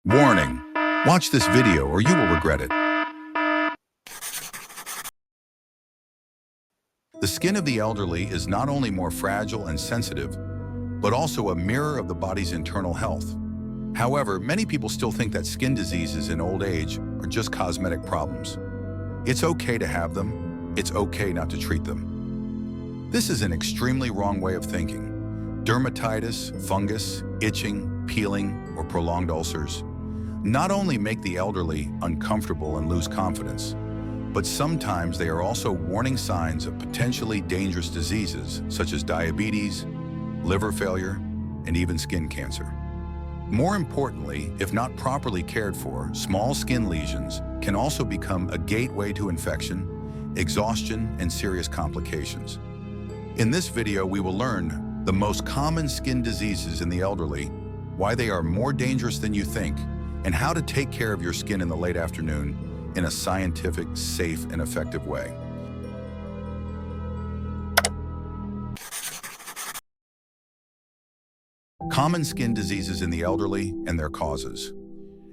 Warning: watch this video or you will regret it. The skin of the elderly is not only more fragile and sensitive, but also a mirror of the body's internal health. However, many people still think that skin diseases in old age are just cosmetic problems. It's okay to have them. It's okay not to treat them. This is an extremely wrong way of thinking. Dermatitis, fungus, itching, peeling, or prolonged ulcers not only make the elderly uncomfortable and lose confidence, but sometimes they are also warning signs of potentially dangerous diseases such as diabetes, liver failure, and even skin cancer. More importantly, if not properly cared for, small skin lesions can also become a gateway to infection, exhaustion, and serious complications. In this video, we will learn the most common skin diseases in the elderly, why they are more dangerous than you think, and how to take care of your skin in the late afternoon in a scientific, safe, and effective way. Common skin diseases in the elderly and their causes.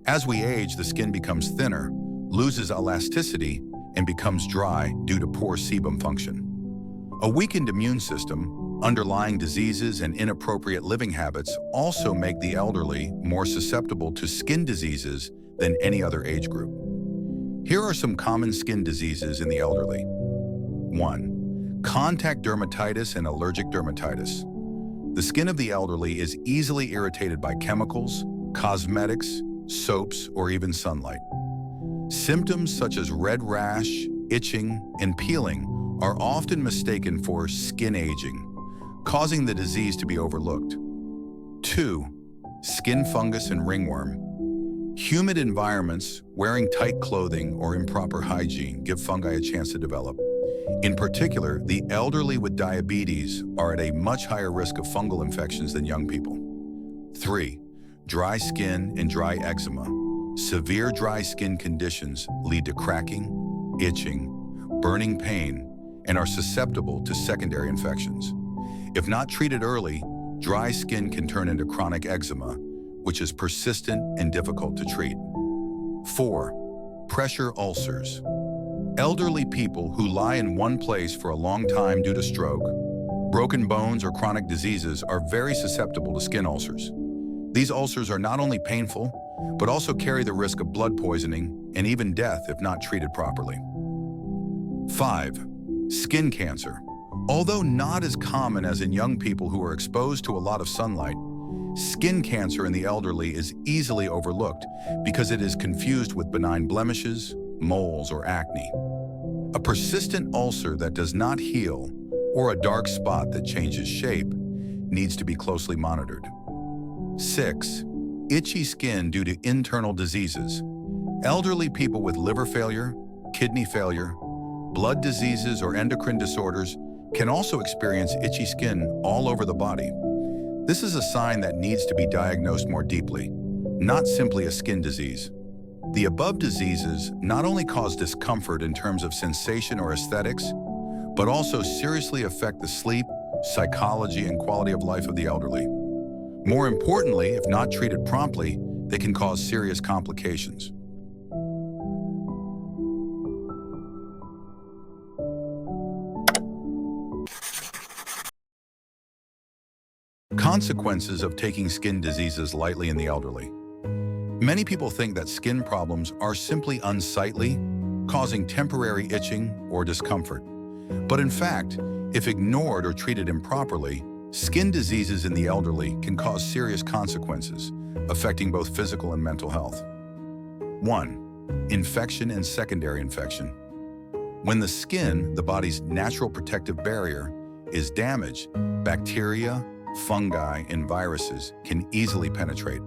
As we age, the skin becomes thinner, loses elasticity, and becomes dry due to poor sebum function. A weakened immune system, underlying diseases, and inappropriate living habits also make the elderly more susceptible to skin diseases than any other age group. Here are some common skin diseases in the elderly. 1. Contact dermatitis and allergic dermatitis. The skin of the elderly is easily irritated by chemicals, cosmetics, soaps, or even sunlight. Symptoms such as red rash, itching, and peeling are often mistaken for skin aging, causing the disease to be overlooked. 2. Skin fungus and ringworm. Humid environments, wearing tight clothing, or improper hygiene give fungi a chance to develop. In particular, the elderly with diabetes are at a much higher risk of fungal infections than young people. 3. Dry skin and dry eczema. Severe dry skin conditions lead to cracking, itching, burning pain, and are susceptible to secondary infections. If not treated early, dry skin can turn into chronic eczema, which is persistent and difficult to treat. 4. Pressure ulcers. Elderly people who lie in one place for a long time due to stroke, broken bones, or chronic diseases are very susceptible to skin ulcers. These ulcers are not only painful, but also carry the risk of blood poisoning and even death if not treated properly. 5. Skin cancer. Although not as common as in young people who are exposed to a lot of sunlight, skin cancer in the elderly is easily overlooked because it is confused with benign blemishes, moles, or acne. A persistent ulcer that does not heal or a dark spot that changes shape needs to be closely monitored. 6. Itchy skin due to internal diseases. Elderly people with liver failure, kidney failure, blood diseases, or endocrine disorders can also experience itchy skin all over the body. This is a sign that needs to be diagnosed more deeply, not simply a skin disease. The above diseases not only cause discomfort in terms of sensation or aesthetics, but also seriously affect the sleep, psychology, and quality of life of the elderly. More importantly, if not treated promptly, they can cause serious complications. Consequences of taking skin diseases lightly in the elderly. Many people think that skin problems are simply unsightly, causing temporary itching or discomfort. But in fact, if ignored or treated improperly, skin diseases in the elderly can cause serious consequences, affecting both physical and mental health. 1. Infection and secondary infection. When the skin, the body's natural protective barrier, is damaged, bacteria, fungi, and viruses can easily penetrate,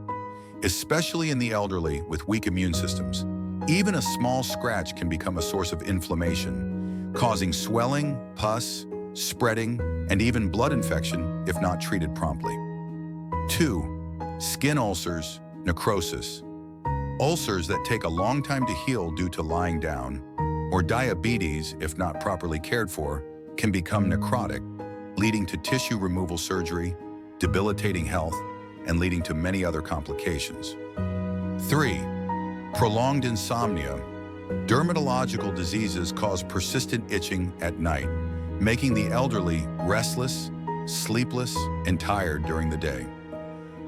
especially in the elderly with weak immune systems. Even a small scratch can become a source of inflammation, causing swelling, pus, spreading, and even blood infection if not treated promptly. 2. Skin ulcers, necrosis. Ulcers that take a long time to heal due to lying down, or diabetes, if not properly cared for, can become necrotic, leading to tissue removal surgery, debilitating health, and leading to many other complications. 3. Prolonged insomnia. Dermatological diseases cause persistent itching at night, making the elderly restless, sleepless, and tired during the day.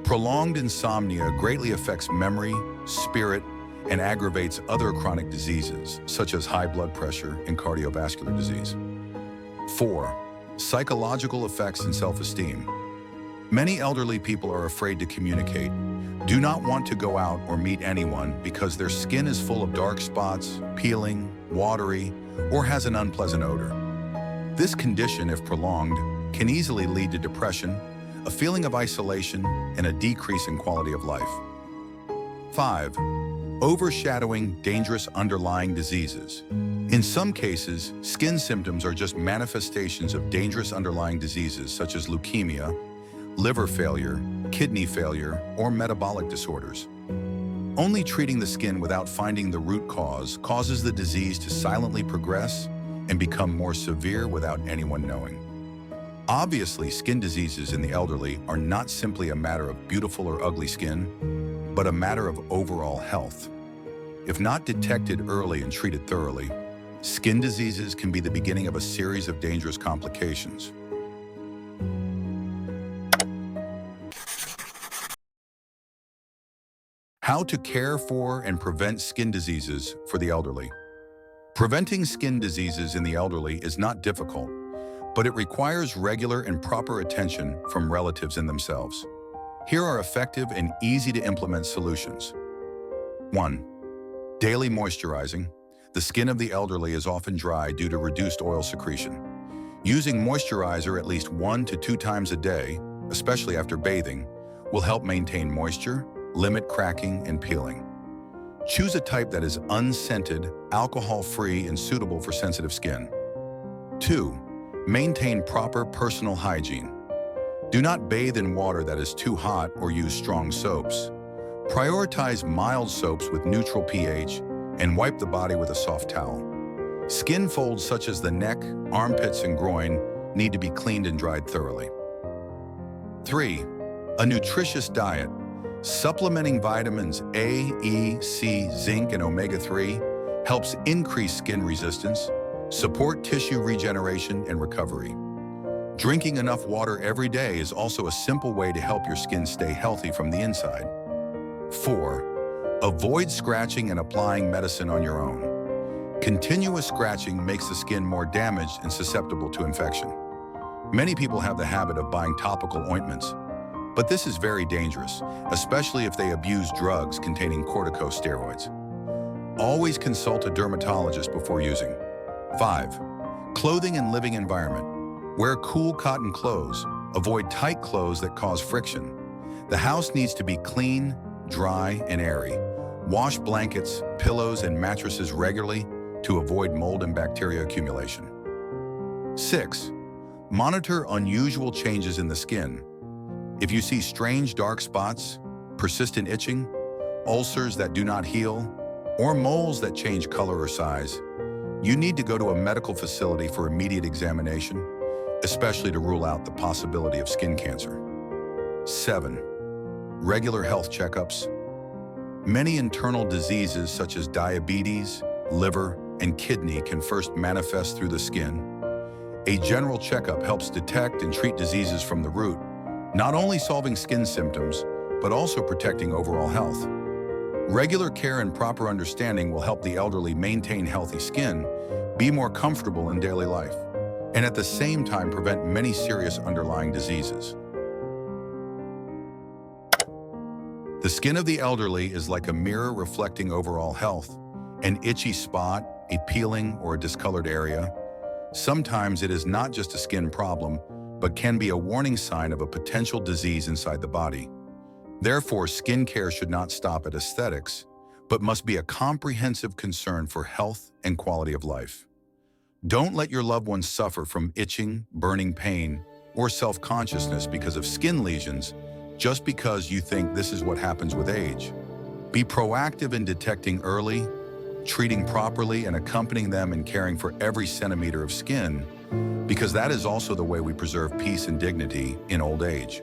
Prolonged insomnia greatly affects memory, spirit, and aggravates other chronic diseases, such as high blood pressure and cardiovascular disease. 4. Psychological effects and self-esteem. Many elderly people are afraid to communicate, do not want to go out or meet anyone because their skin is full of dark spots, peeling, watery, or has an unpleasant odor. This condition, if prolonged, can easily lead to depression, a feeling of isolation, and a decrease in quality of life. 5. Overshadowing dangerous underlying diseases. In some cases, skin symptoms are just manifestations of dangerous underlying diseases such as leukemia, liver failure, kidney failure, or metabolic disorders. Only treating the skin without finding the root cause causes the disease to silently progress and become more severe without anyone knowing. Obviously, skin diseases in the elderly are not simply a matter of beautiful or ugly skin, but a matter of overall health. If not detected early and treated thoroughly, skin diseases can be the beginning of a series of dangerous complications. How to care for and prevent skin diseases for the elderly. Preventing skin diseases in the elderly is not difficult, but it requires regular and proper attention from relatives and themselves. Here are effective and easy-to-implement solutions. 1. Daily moisturizing. The skin of the elderly is often dry due to reduced oil secretion. Using moisturizer at least 1 to 2 times a day, especially after bathing, will help maintain moisture, limit cracking and peeling. Choose a type that is unscented, alcohol-free, and suitable for sensitive skin. 2. Maintain proper personal hygiene. Do not bathe in water that is too hot or use strong soaps. Prioritize mild soaps with neutral pH and wipe the body with a soft towel. Skin folds such as the neck, armpits, and groin need to be cleaned and dried thoroughly. 3. A nutritious diet. Supplementing vitamins A, E, C, zinc, and omega-3 helps increase skin resistance, support tissue regeneration and recovery. Drinking enough water every day is also a simple way to help your skin stay healthy from the inside. 4. Avoid scratching and applying medicine on your own. Continuous scratching makes the skin more damaged and susceptible to infection. Many people have the habit of buying topical ointments, but this is very dangerous, especially if they abuse drugs containing corticosteroids. Always consult a dermatologist before using. 5. Clothing and living environment. Wear cool cotton clothes. Avoid tight clothes that cause friction. The house needs to be clean, dry, and airy. Wash blankets, pillows, and mattresses regularly to avoid mold and bacteria accumulation. 6. Monitor unusual changes in the skin. If you see strange dark spots, persistent itching, ulcers that do not heal, or moles that change color or size, you need to go to a medical facility for immediate examination, especially to rule out the possibility of skin cancer. 7. Regular health checkups. Many internal diseases such as diabetes, liver, and kidney can first manifest through the skin. A general checkup helps detect and treat diseases from the root, not only solving skin symptoms, but also protecting overall health. Regular care and proper understanding will help the elderly maintain healthy skin, be more comfortable in daily life, and at the same time prevent many serious underlying diseases. The skin of the elderly is like a mirror reflecting overall health. An itchy spot, a peeling, or a discolored area. Sometimes it is not just a skin problem, but can be a warning sign of a potential disease inside the body. Therefore, skincare should not stop at aesthetics, but must be a comprehensive concern for health and quality of life. Don't let your loved ones suffer from itching, burning pain, or self-consciousness because of skin lesions, just because you think this is what happens with age. Be proactive in detecting early, treating properly, and accompanying them in caring for every centimeter of skin, because that is also the way we preserve peace and dignity in old age.